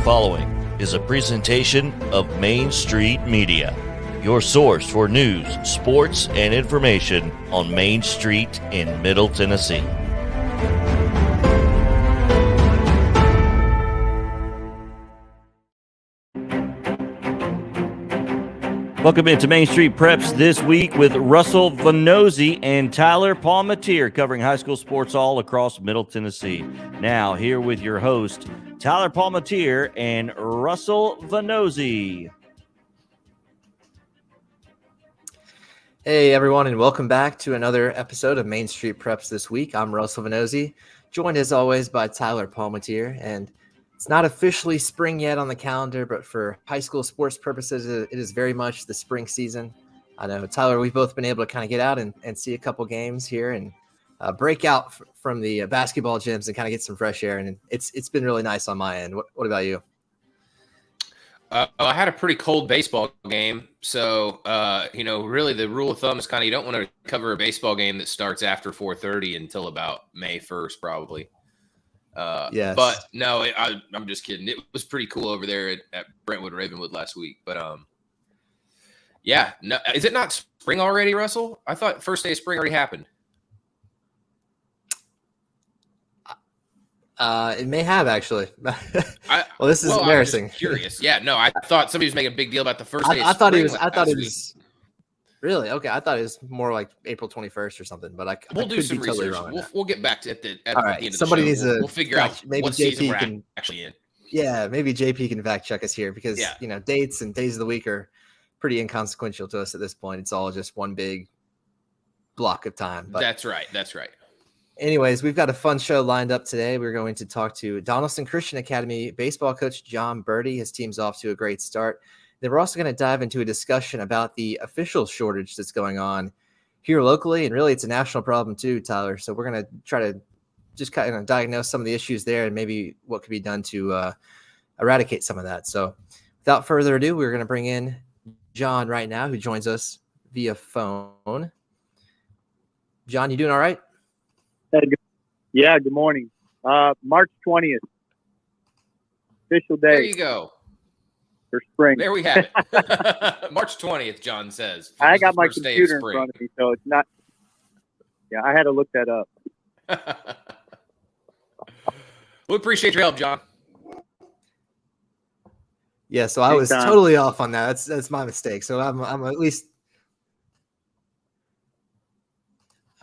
following is a presentation of Main Street Media, your source for news, sports, and information on Main Street in Middle Tennessee. Welcome into Main Street Preps this week with Russell Vanozzi and Tyler Palmatier covering high school sports all across Middle Tennessee. Now, here with your host, Tyler Palmatier and Russell Vanozzi. Hey, everyone, and welcome back to another episode of Main Street Preps this week. I'm Russell Vanozzi, joined as always by Tyler Palmatier, and it's not officially spring yet on the calendar, but for high school sports purposes, it is very much the spring season. I know, Tyler, we've both been able to kind of get out and see a couple games here and break out from the basketball gyms and kind of get some fresh air. And it's been really nice on my end. What about you? I had a pretty cold baseball game. So, really the rule of thumb is kind of you don't want to cover a baseball game that starts after 4:30 until about May 1st, probably. Yes. But no, I'm just kidding. It was pretty cool over there at Brentwood Ravenwood last week. But no, is it not spring already, Russell? I thought first day of spring already happened. It may have actually. Well, this is embarrassing. I'm just curious. Yeah, no, I thought somebody was making a big deal about the first day. I thought it was. Really? Okay, I thought it was more like April 21st or something, but we'll do some research. We'll get back to it at All the right. end of Somebody the needs show. to We'll figure out maybe what JP season we're can actually in. Yeah, maybe JP can fact check us here because dates and days of the week are pretty inconsequential to us at this point. It's all just one big block of time. But That's right. anyways, we've got a fun show lined up today. We're going to talk to Donaldson Christian Academy baseball coach John Berti. His team's off to a great start. Then we're also going to dive into a discussion about the official shortage that's going on here locally, and really it's a national problem too, Tyler. So we're going to try to just kind of diagnose some of the issues there and maybe what could be done to eradicate some of that. So without further ado, we're going to bring in John right now, who joins us via phone. John, you doing all right? Yeah, good morning. March 20th, official day. There you go. For spring. There we have it. March 20th, John says. I got my computer in front of me, so it's not. Yeah, I had to look that up. We appreciate your help, John. Yeah, so I was totally off on that. That's my mistake. So I'm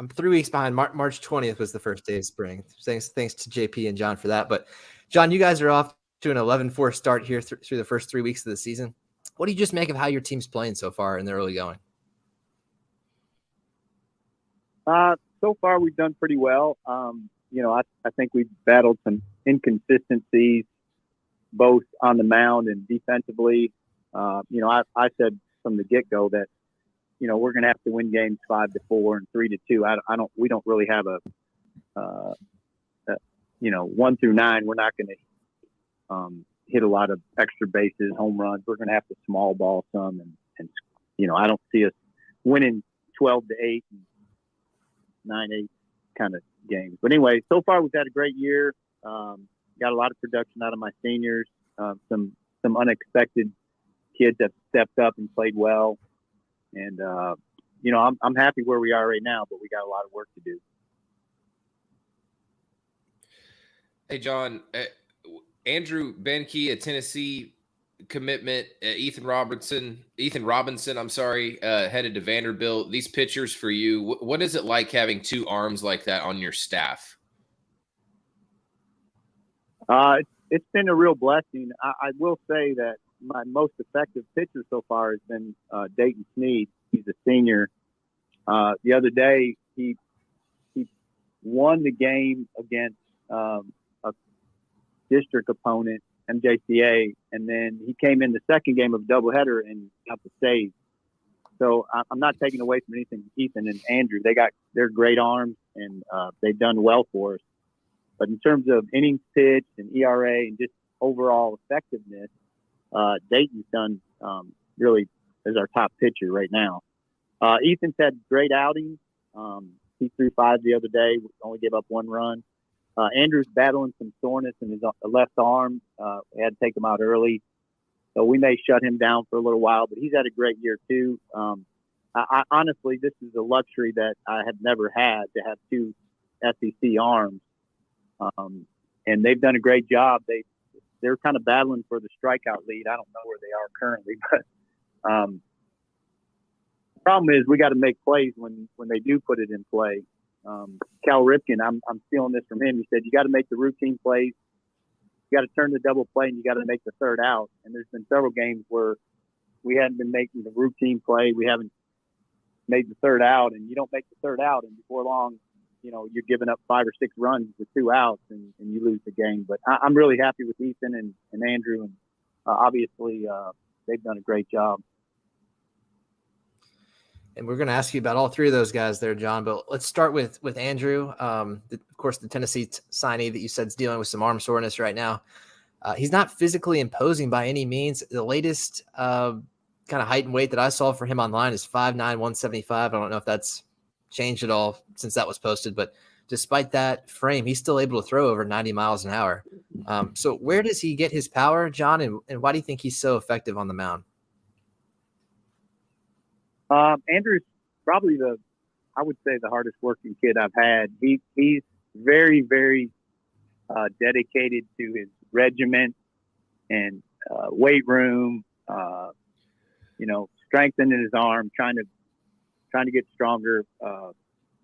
3 weeks behind. March 20th was the first day of spring. Thanks to JP and John for that. But John, you guys are off to an 11-4 start here through the first 3 weeks of the season. What do you just make of how your team's playing so far in the early going? So far we've done pretty well. I think we've battled some inconsistencies both on the mound and defensively. I said from the get-go that we're going to have to win games 5-4 and 3-2. We don't really have a 1 through 9. We're not going to hit a lot of extra bases, home runs. We're going to have to small ball some, and I don't see us winning 12-8 and 9-8 kind of games. But anyway, so far we've had a great year. Got a lot of production out of my seniors. Some unexpected kids have stepped up and played well. And, I'm happy where we are right now, but we got a lot of work to do. Hey, John, Andrew Benke, a Tennessee commitment, Ethan Robinson, headed to Vanderbilt. These pitchers for you, what is it like having two arms like that on your staff? It's been a real blessing. I will say that my most effective pitcher so far has been Dayton Sneed. He's a senior. The other day, he won the game against a district opponent, MJCA, and then he came in the second game of doubleheader and got the save. So I'm not taking away from anything Ethan and Andrew. They're great arms, and they've done well for us. But in terms of innings pitched and ERA and just overall effectiveness, Dayton's done really as our top pitcher right now. Ethan's had great outings. He threw 5 the other day, only gave up 1 run. Andrew's battling some soreness in his left arm. We had to take him out early. So we may shut him down for a little while, but he's had a great year too. I honestly, this is a luxury that I have never had, to have two SEC arms. And they've done a great job. They're kind of battling for the strikeout lead. I don't know where they are currently, but the problem is we got to make plays when they do put it in play. Cal Ripken, I'm stealing this from him. He said, you got to make the routine plays. You got to turn the double play, and you got to make the third out. And there's been several games where we hadn't been making the routine play. We haven't made the third out, and you don't make the third out, and before long, you're giving up 5 or 6 runs with 2 outs, and you lose the game. But I'm really happy with Ethan and Andrew, and obviously they've done a great job. And we're going to ask you about all 3 of those guys there, John. But let's start with Andrew. Of course, the Tennessee signee that you said is dealing with some arm soreness right now. He's not physically imposing by any means. The latest kind of height and weight that I saw for him online is 5'9", 175. I don't know if that's changed at all since that was posted, but despite that frame, he's still able to throw over 90 miles an hour. So where does he get his power, John, and why do you think he's so effective on the mound? Andrew's probably the hardest working kid I've had. He's very, very dedicated to his regiment and weight room, strengthening his arm, trying to get stronger,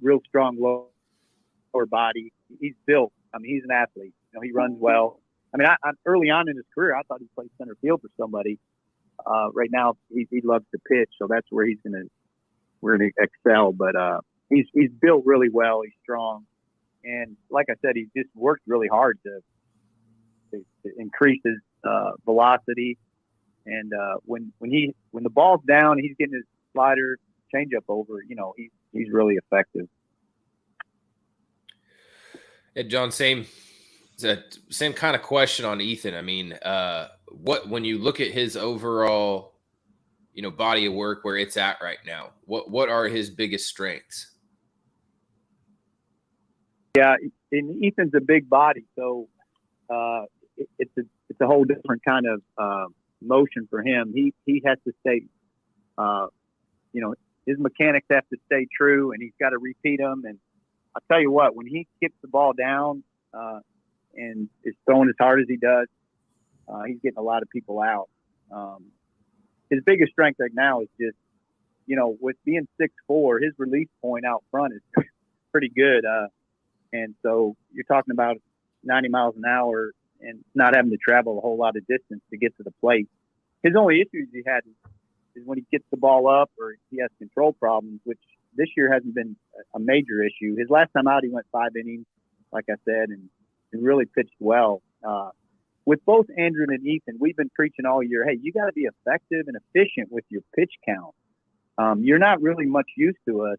real strong lower body. He's built. I mean, he's an athlete. He runs well. I mean, I early on in his career, I thought he played center field for somebody. Right now, he loves to pitch, so that's where he's going to excel. But he's built really well. He's strong, and like I said, he's just worked really hard to increase his velocity. And when the ball's down, he's getting his slider, changeup over. He's really effective. Yeah, John, same kind of question on Ethan. I mean, when you look at his overall, body of work, where it's at right now, what are his biggest strengths? Yeah, and Ethan's a big body, so it's a whole different kind of motion for him. He has to stay, his mechanics have to stay true, and he's got to repeat them. And I'll tell you what, when he kicks the ball down and is throwing as hard as he does, he's getting a lot of people out. His biggest strength right now is just, with being 6'4", his release point out front is pretty good. And so you're talking about 90 miles an hour and not having to travel a whole lot of distance to get to the plate. His only issues he had is when he gets the ball up or he has control problems, which this year hasn't been a major issue. His last time out, he went 5 innings, like I said, and really pitched well. With both Andrew and Ethan, we've been preaching all year, hey, you got to be effective and efficient with your pitch count. You're not really much use to us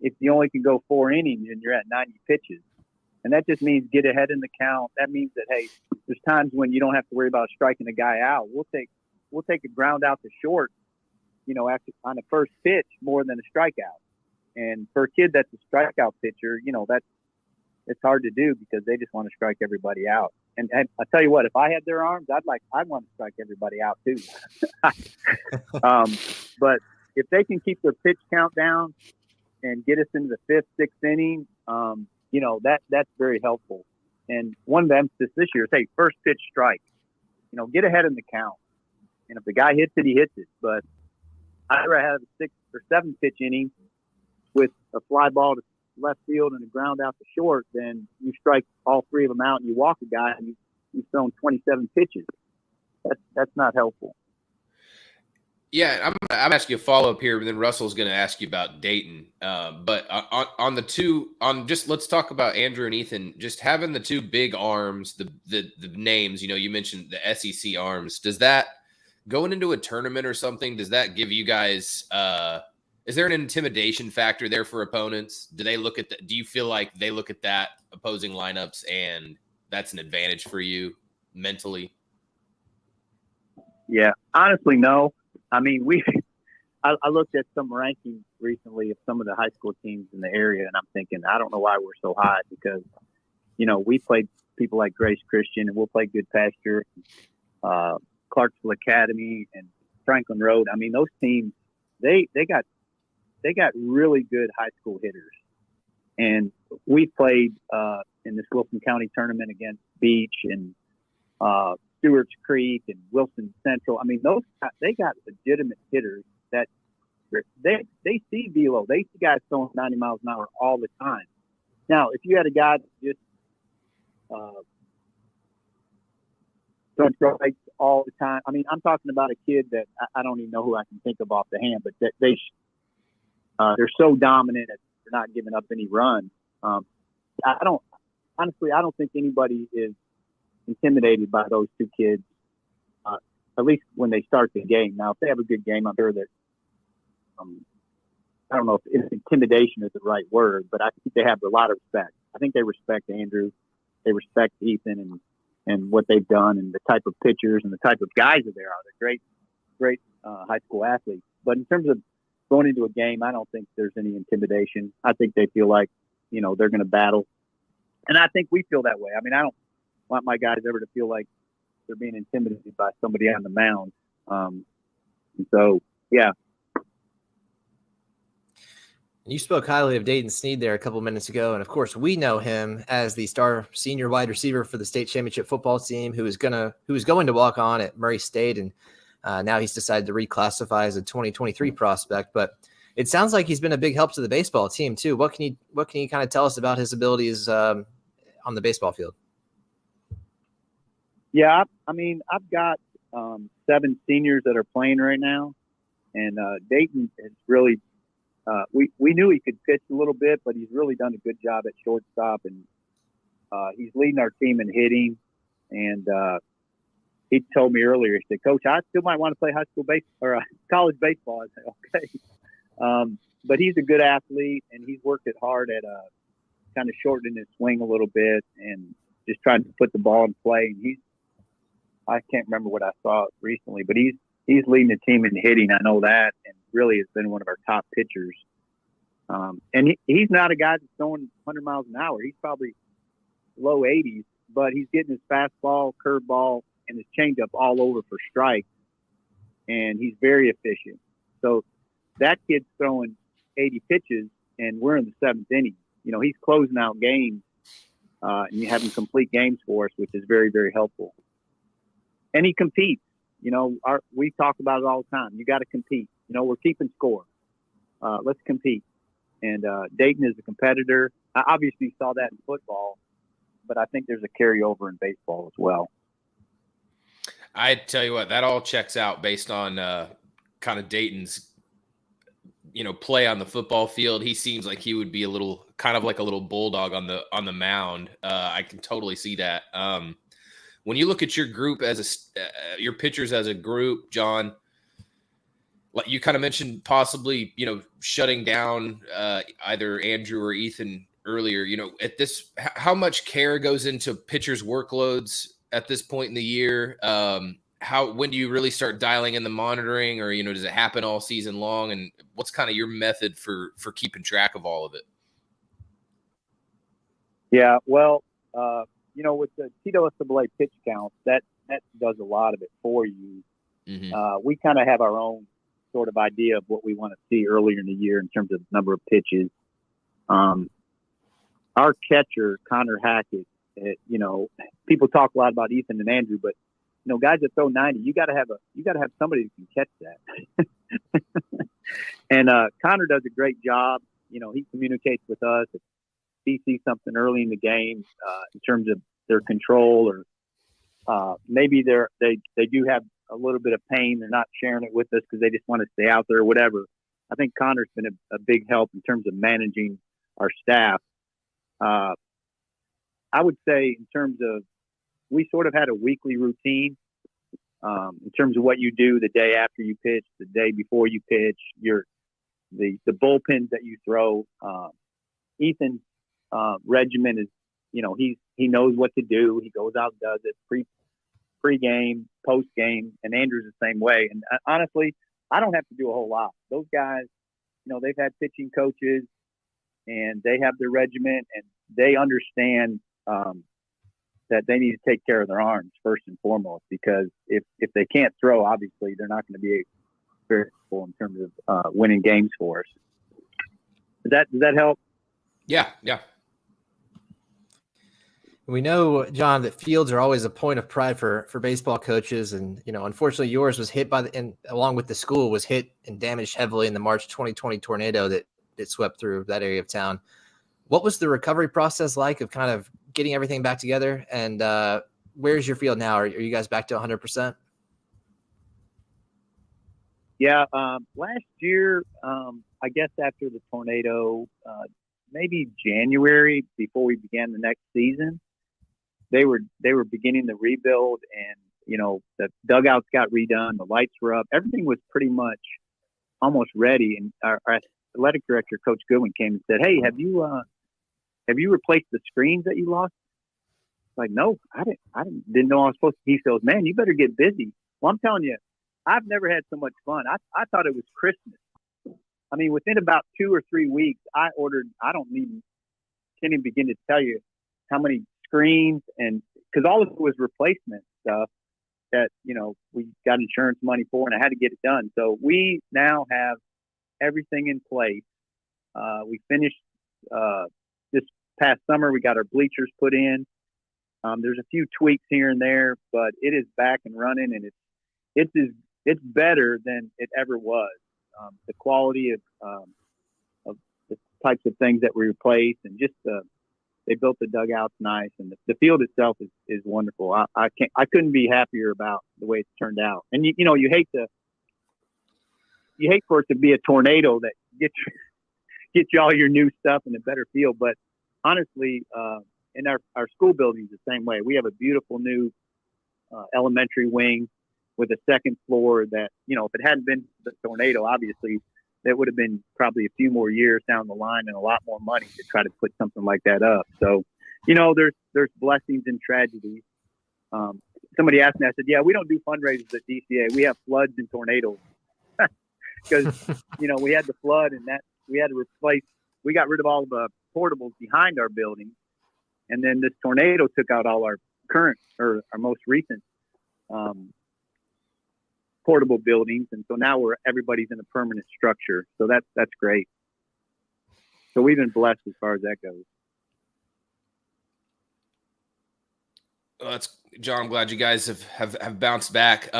if you only can go 4 innings and you're at 90 pitches. And that just means get ahead in the count. That means that, hey, there's times when you don't have to worry about striking a guy out. We'll take a ground out to short, after on the first pitch more than a strikeout. And for a kid that's a strikeout pitcher, it's hard to do because they just want to strike everybody out. And I tell you what, if I had their arms, I'd want to strike everybody out too. But if they can keep their pitch count down and get us into the 5th, 6th inning, that's very helpful. And one of the emphasis this year is, hey, first pitch strike. Get ahead in the count. And if the guy hits it, he hits it. But I'd rather have a 6th or 7th pitch inning with a fly ball to left field and a ground out to short than you strike all 3 of them out and you walk a guy and you've thrown 27 pitches. That's not helpful. Yeah, I'm asking you a follow-up here, but then Russell's going to ask you about Dayton. But let's talk about Andrew and Ethan, just having the 2 big arms, the names, you mentioned the SEC arms. Does that, going into a tournament or something, does that give you guys, is there an intimidation factor there for opponents? Do you feel like they look at that opposing lineups and that's an advantage for you mentally? Yeah, honestly, no. I mean, I looked at some rankings recently of some of the high school teams in the area, and I'm thinking, I don't know why we're so high, because we played people like Grace Christian, and we'll play Good Pasture, Clarksville Academy, and Franklin Road. I mean, those teams, they got really good high school hitters. And we played in this Wilson County tournament against Beach and Stewart's Creek and Wilson Central. I mean, they got legitimate hitters that they see velo. They see guys throwing 90 miles an hour all the time. Now, if you had a guy that just throwing strikes all the time, I mean, I'm talking about a kid that I don't even know who I can think of off the hand, but they're so dominant that they're not giving up any runs. I don't think anybody is intimidated by those two kids, at least when they start the game. Now, if they have a good game, I'm sure that I don't know if intimidation is the right word, but I think they have a lot of respect. I think they respect Andrew, they respect Ethan, and what they've done, and the type of pitchers and the type of guys that they are. They're great high school athletes. But in terms of going into a game, I don't think there's any intimidation. I think they feel like, they're going to battle. And I think we feel that way. I mean, I don't want my guys ever to feel like they're being intimidated by somebody on the mound. And so, yeah. You spoke highly of Dayton Sneed there a couple minutes ago, and of course, we know him as the star senior wide receiver for the state championship football team, who was going to walk on at Murray State, and now he's decided to reclassify as a 2023 prospect. But it sounds like he's been a big help to the baseball team too. What can you kind of tell us about his abilities on the baseball field? Yeah, I mean, I've got 7 seniors that are playing right now, and Dayton is really. We knew he could pitch a little bit, but he's really done a good job at shortstop, and he's leading our team in hitting. And he told me earlier, he said, "Coach, I still might want to play high school college baseball." I said, "Okay," but he's a good athlete, and he's worked it hard at kind of shortening his swing a little bit and just trying to put the ball in play. And I can't remember what I saw recently, but he's leading the team in hitting. I know that, and really has been one of our top pitchers. And he's not a guy that's throwing 100 miles an hour. He's probably low 80s, but he's getting his fastball, curveball, and his changeup all over for strikes, and he's very efficient. So that kid's throwing 80 pitches, and we're in the 7th inning. He's closing out games, and having complete games for us, which is very, very helpful. And he competes. We talk about it all the time. You got to compete. We're keeping score. Let's compete. And Dayton is a competitor. I obviously saw that in football, but I think there's a carryover in baseball as well. I tell you what, that all checks out based on kind of Dayton's, play on the football field. He seems like he would be kind of like a little bulldog on the mound. I can totally see that. When you look at your group your pitchers as a group, John, like you kind of mentioned possibly, shutting down either Andrew or Ethan earlier, how much care goes into pitchers' workloads at this point in the year? When do you really start dialing in the monitoring, or, does it happen all season long? And what's kind of your method for keeping track of all of it? Yeah, well, with the TWSAA pitch count, that does a lot of it for you. Mm-hmm. We kind of have our own sort of idea of what we want to see earlier in the year in terms of number of pitches. Our catcher, Connor Hackett, people talk a lot about Ethan and Andrew, but guys that throw 90, you got to have somebody who can catch that. And Connor does a great job. He communicates with us. If he sees something early in the game in terms of their control, or maybe they do have a little bit of pain. They're not sharing it with us because they just want to stay out there or whatever. I think Connor's been a big help in terms of managing our staff. I would say in terms of, we sort of had a weekly routine in terms of what you do the day after you pitch, the day before you pitch, the bullpens that you throw. Ethan's regimen is, he knows what to do. He goes out and does it pre-game, post-game, and Andrew's the same way. And honestly, I don't have to do a whole lot. Those guys, they've had pitching coaches, and they have their regimen, and they understand that they need to take care of their arms first and foremost, because if they can't throw, obviously they're not going to be very helpful in terms of winning games for us. Does that help? Yeah. We know, John, that fields are always a point of pride for baseball coaches, and unfortunately, yours was hit and along with the school was hit and damaged heavily in the March 2020 tornado that swept through that area of town. What was the recovery process like of kind of getting everything back together? And where's your field now? Are you guys back to 100%? Yeah, last year, I guess after the tornado, maybe January before we began the next season, they were beginning the rebuild, and the dugouts got redone, the lights were up, everything was pretty much almost ready. And our athletic director, Coach Goodwin, came and said, "Hey, have you replaced the screens that you lost?" Like, no, I didn't know I was supposed to. He says, "Man, you better get busy." Well, I'm telling you, I've never had so much fun. I thought it was Christmas. I mean, within about 2 or 3 weeks, I ordered. Can't even begin to tell you how many screens, and because all of it was replacement stuff that we got insurance money for, and I had to get it done. So we now have everything in place. We finished this past summer. We got our bleachers put in. There's a few tweaks here and there, but it is back and running, and it's better than it ever was. The quality of the types of things that we replaced, and just they built the dugouts nice, and the field itself is wonderful. I couldn't be happier about the way it's turned out. And you hate for it to be a tornado that gets you all your new stuff in a better field. But honestly, in our school buildings the same way. We have a beautiful new elementary wing with a second floor that, if it hadn't been the tornado, obviously that would have been probably a few more years down the line and a lot more money to try to put something like that up. So, there's blessings and tragedies. Somebody asked me, I said, yeah, we don't do fundraisers at DCA. We have floods and tornadoes because, we had the flood, and that we had to replace, we got rid of all the portables behind our building. And then this tornado took out all our current or our most recent portable buildings, and so now everybody's in a permanent structure. So that's great. So we've been blessed as far as that goes. Well, that's John. I'm glad you guys have bounced back.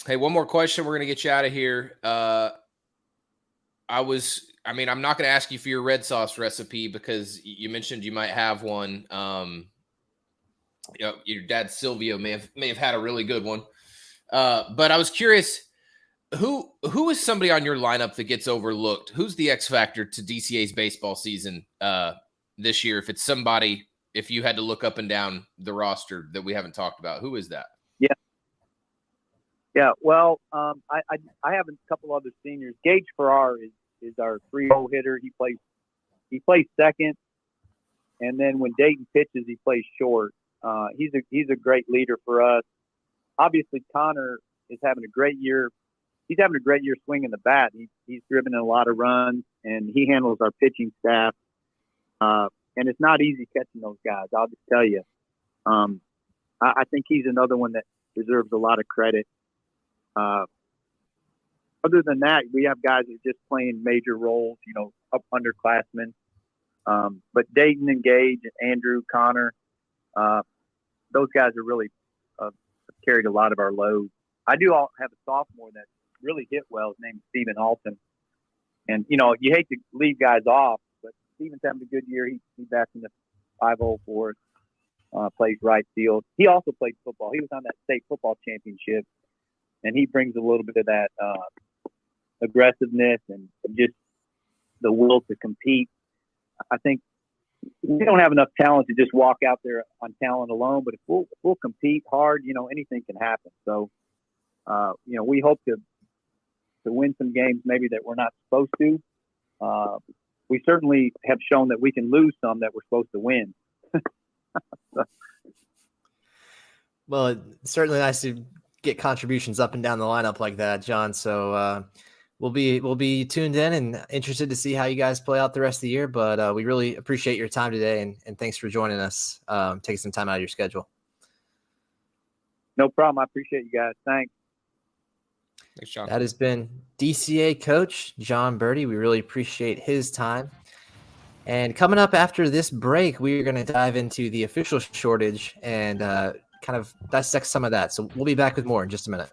Hey, one more question. We're gonna get you out of here. I'm not gonna ask you for your red sauce recipe because you mentioned you might have one. Your dad Silvio may have had a really good one. But I was curious, who is somebody on your lineup that gets overlooked? Who's the X factor to DCA's baseball season this year? If it's somebody, if you had to look up and down the roster that we haven't talked about, who is that? Yeah. Well, I have a couple other seniors. Gage Farrar is our 3-hole hitter. He plays second, and then when Dayton pitches, he plays short. He's a great leader for us. Obviously, Connor is having a great year. He's having a great year swinging the bat. He's driven in a lot of runs, and he handles our pitching staff. And it's not easy catching those guys, I'll just tell you. I think he's another one that deserves a lot of credit. Other than that, we have guys that are just playing major roles, up underclassmen. But Dayton and Gage and Andrew, Connor, those guys are really carried a lot of our load. I do have a sophomore that really hit well. His name's Stephen Alton. And, you hate to leave guys off, but Stephen's having a good year. He's back in the 5-hole for us, plays right field. He also played football. He was on that state football championship, and he brings a little bit of that aggressiveness and just the will to compete. I think we don't have enough talent to just walk out there on talent alone, but if we'll compete hard, anything can happen. So, we hope to win some games maybe that we're not supposed to. We certainly have shown that we can lose some that we're supposed to win. Well, it's certainly nice to get contributions up and down the lineup like that, John. So we'll be tuned in and interested to see how you guys play out the rest of the year. But we really appreciate your time today, and thanks for joining us, taking some time out of your schedule. No problem. I appreciate you guys. Thanks. Thanks, John. That has been DCA coach John Berti. We really appreciate his time. And coming up after this break, we're going to dive into the official shortage and kind of dissect some of that. So we'll be back with more in just a minute.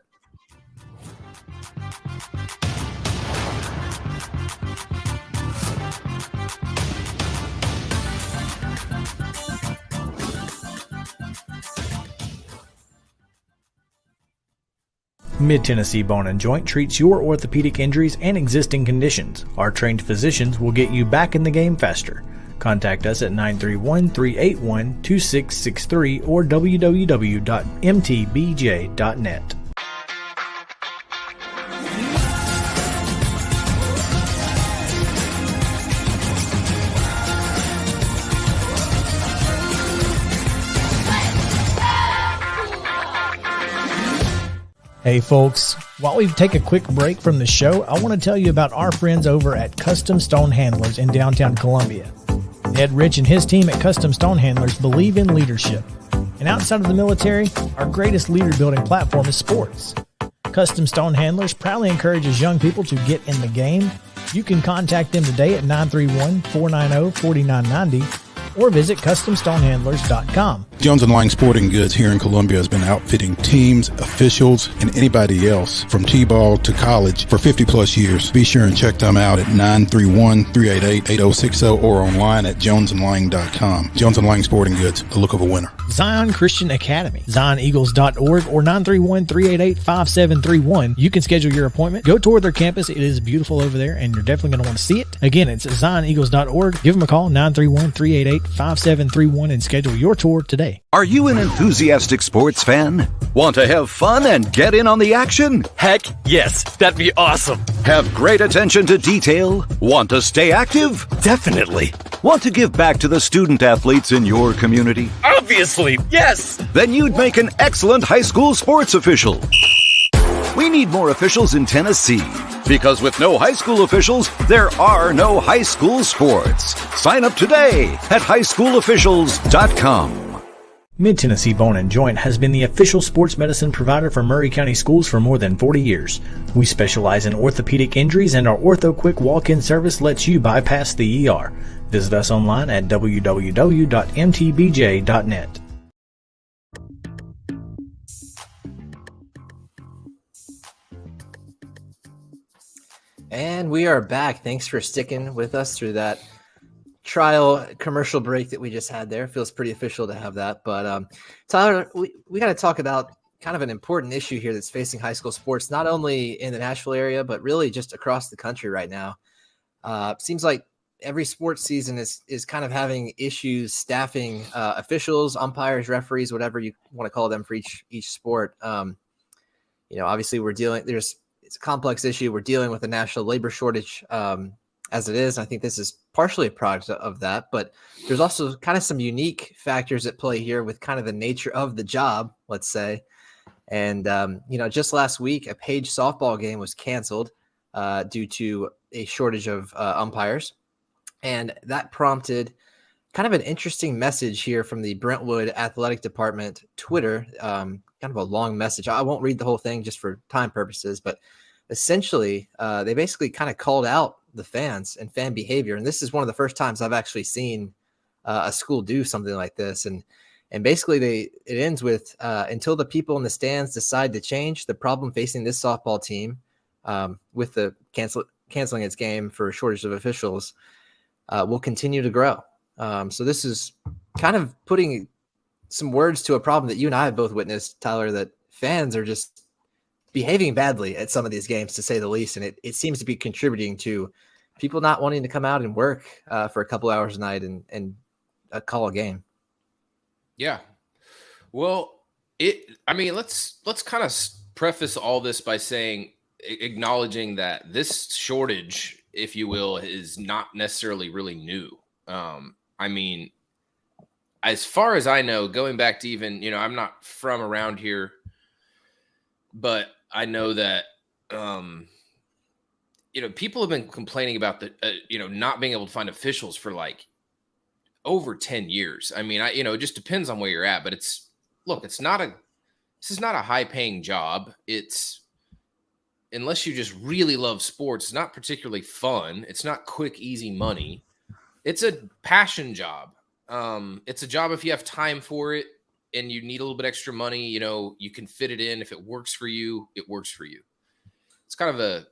Mid-Tennessee Bone and Joint treats your orthopedic injuries and existing conditions. Our trained physicians will get you back in the game faster. Contact us at 931-381-2663 or www.mtbj.net. Hey folks, while we take a quick break from the show, I want to tell you about our friends over at Custom Stone Handlers in downtown Columbia. Ed Rich and his team at Custom Stone Handlers believe in leadership. And outside of the military, our greatest leader building platform is sports. Custom Stone Handlers proudly encourages young people to get in the game. You can contact them today at 931-490-4990 or visit CustomStonehandlers.com. Jones & Lang Sporting Goods here in Columbia has been outfitting teams, officials, and anybody else from T-ball to college for 50-plus years. Be sure and check them out at 931-388-8060 or online at jonesandlang.com. Jones & Lang Sporting Goods, the look of a winner. Zion Christian Academy, ZionEagles.org or 931-388-5731. You can schedule your appointment. Go tour their campus. It is beautiful over there, and you're definitely going to want to see it. Again, it's ZionEagles.org. Give them a call, 931-388-5731, and schedule your tour today. Are you an enthusiastic sports fan? Want to have fun and get in on the action? Heck yes, that'd be awesome. Have great attention to detail? Want to stay active? Definitely. Want to give back to the student athletes in your community? Obviously, yes. Then you'd make an excellent high school sports official. We need more officials in Tennessee, because with no high school officials, there are no high school sports. Sign up today at highschoolofficials.com. Mid-Tennessee Bone and Joint has been the official sports medicine provider for Maury County schools for more than 40 years. We specialize in orthopedic injuries, and our Ortho Quick walk-in service lets you bypass the ER. Visit us online at www.mtbj.net. And we are back. Thanks for sticking with us through that trial commercial break that we just had there. Feels pretty official to have that. But Tyler, we got to talk about kind of an important issue here that's facing high school sports, not only in the Nashville area, but really just across the country right now. Seems like every sports season is kind of having issues staffing officials, umpires, referees, whatever you want to call them for each sport. Obviously it's a complex issue. We're dealing with a national labor shortage as it is. I think this is partially a product of that, but there's also kind of some unique factors at play here with kind of the nature of the job, let's say. And, just last week, a Page softball game was canceled due to a shortage of umpires. And that prompted kind of an interesting message here from the Brentwood Athletic Department Twitter, kind of a long message. I won't read the whole thing just for time purposes, but essentially they basically kind of called out the fans and fan behavior. And this is one of the first times I've actually seen a school do something like this. And basically it ends with until the people in the stands decide to change, the problem facing this softball team with the canceling its game for a shortage of officials will continue to grow. So this is kind of putting some words to a problem that you and I have both witnessed, Tyler, that fans are just behaving badly at some of these games, to say the least. And it seems to be contributing to people not wanting to come out and work for a couple hours a night and call a game. Yeah. Well, let's kind of preface all this by acknowledging that this shortage, if you will, is not necessarily really new. As far as I know, going back to even, I'm not from around here, but I know that people have been complaining about the, not being able to find officials for like over 10 years. I mean, it just depends on where you're at, but this is not a high paying job. It's, unless you just really love sports, it's not particularly fun. It's not quick, easy money. It's a passion job. It's a job if you have time for it and you need a little bit extra money, you can fit it in. If it works for you, it works for you. It's kind of a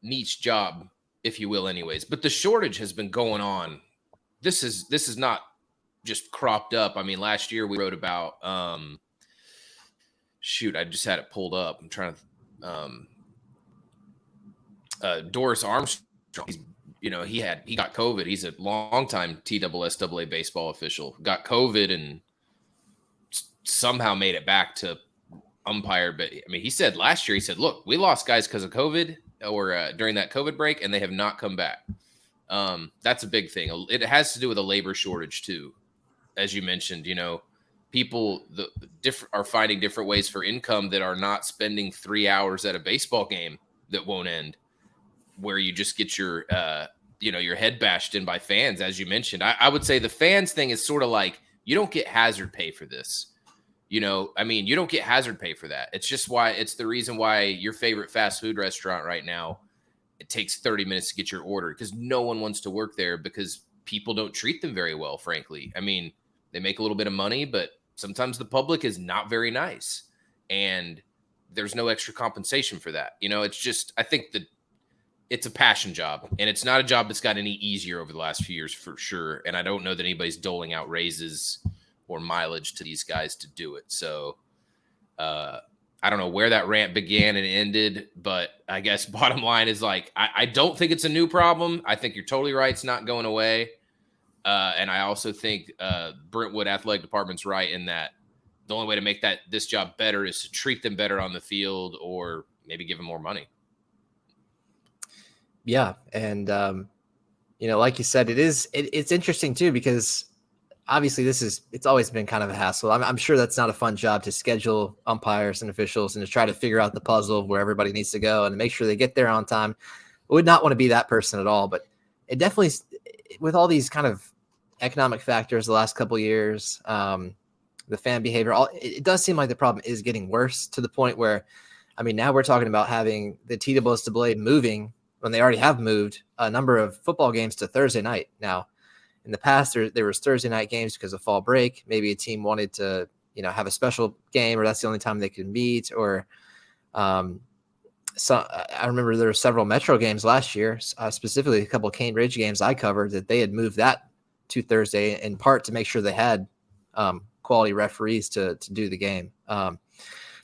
niche job, if you will, anyways. But the shortage has been going on. This is not just cropped up. I mean, last year we wrote about I just had it pulled up. I'm trying to Doris Armstrong. He got COVID. He's a longtime TSSAA baseball official. Got COVID and somehow made it back to umpire. But I mean, he said last year, look, we lost guys because of COVID or during that COVID break, and they have not come back. That's a big thing. It has to do with a labor shortage too. As you mentioned, people are finding different ways for income that are not spending 3 hours at a baseball game that won't end, where you just get your head bashed in by fans. As you mentioned, I would say the fans thing is sort of like, you don't get hazard pay for this. You don't get hazard pay for that. It's the reason why your favorite fast food restaurant right now, it takes 30 minutes to get your order, because no one wants to work there because people don't treat them very well, frankly. I mean, they make a little bit of money, but sometimes the public is not very nice, and there's no extra compensation for that. It's just, I think that it's a passion job, and it's not a job that's got any easier over the last few years for sure. And I don't know that anybody's doling out raises or mileage to these guys to do it. So I don't know where that rant began and ended, but I guess bottom line is like, I don't think it's a new problem. I think you're totally right. It's not going away. And I also think Brentwood Athletic Department's right in that the only way to make this job better is to treat them better on the field, or maybe give them more money. Yeah. And, like you said, it's interesting too, because obviously it's always been kind of a hassle. I'm sure that's not a fun job to schedule umpires and officials and to try to figure out the puzzle of where everybody needs to go and make sure they get there on time. I would not want to be that person at all, but it definitely, with all these kind of economic factors the last couple of years, the fan behavior, it does seem like the problem is getting worse, to the point where, I mean, now we're talking about having the TSSAA moving, when they already have moved a number of football games to Thursday night. Now, in the past, there was Thursday night games because of fall break. Maybe a team wanted to, have a special game, or that's the only time they could meet. Or, so I remember there were several Metro games last year, specifically a couple of Cane Ridge games I covered, that they had moved that to Thursday, in part to make sure they had quality referees to do the game.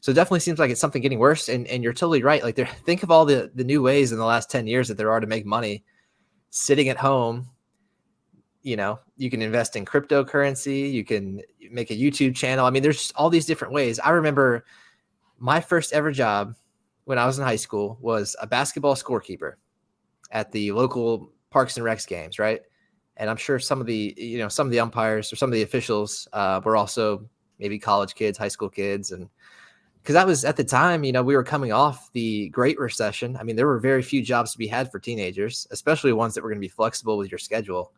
So it definitely seems like it's something getting worse. And you're totally right. Like, think of all the new ways in the last 10 years that there are to make money sitting at home. You can invest in cryptocurrency. You can make a YouTube channel. I mean, there's all these different ways. I remember my first ever job when I was in high school was a basketball scorekeeper at the local Parks and Recs games, right? And I'm sure some of the umpires or some of the officials were also maybe college kids, high school kids. And because that was at the time, we were coming off the Great Recession. I mean, there were very few jobs to be had for teenagers, especially ones that were going to be flexible with your schedule.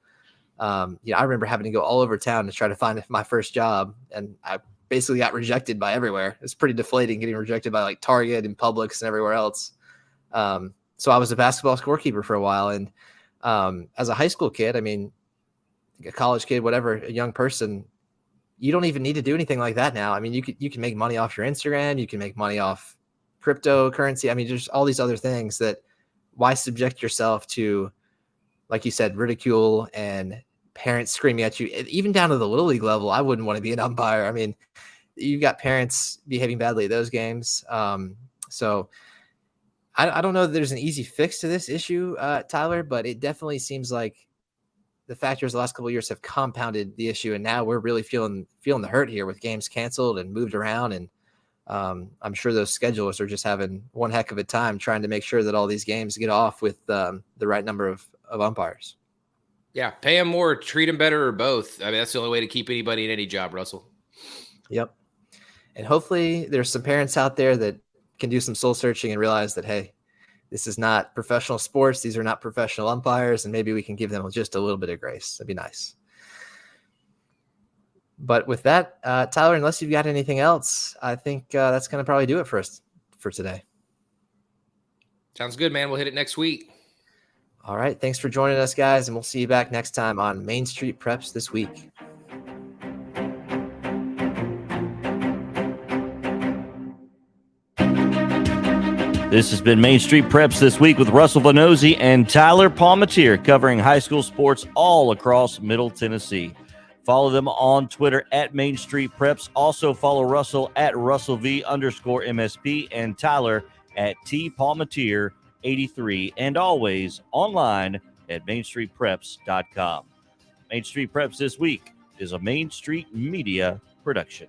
I remember having to go all over town to try to find my first job, and I basically got rejected by everywhere. It's pretty deflating getting rejected by like Target and Publix and everywhere else. So I was a basketball scorekeeper for a while. And as a high school kid, I mean, a college kid, whatever, a young person, you don't even need to do anything like that now. I mean, you can make money off your Instagram. You can make money off cryptocurrency. I mean, there's all these other things that, why subject yourself to, like you said, ridicule and parents screaming at you, even down to the little league level. I wouldn't want to be an umpire. I mean, you've got parents behaving badly at those games. So I don't know that there's an easy fix to this issue, Tyler, but it definitely seems like the factors the last couple of years have compounded the issue. And now we're really feeling the hurt here with games canceled and moved around. And I'm sure those schedulers are just having one heck of a time trying to make sure that all these games get off with the right number of umpires. Yeah, pay them more, treat them better, or both. I mean, that's the only way to keep anybody in any job, Russell. Yep. And hopefully there's some parents out there that can do some soul searching and realize that, hey, This is not professional sports. These are not professional umpires, and maybe we can give them just a little bit of grace. That'd be nice. But with that, Tyler, unless you've got anything else, I think that's going to probably do it for us for today. Sounds good, man. We'll hit it next week. All right. Thanks for joining us, guys, and we'll see you back next time on Main Street Preps This Week. This has been Main Street Preps This Week with Russell Vanozzi and Tyler Palmatier, covering high school sports all across Middle Tennessee. Follow them on Twitter at Main Street Preps. Also follow Russell at RussellV_MSP and Tyler at TPalmatier83, and always online at MainStreetPreps.com. Main Street Preps This Week is a Main Street Media production.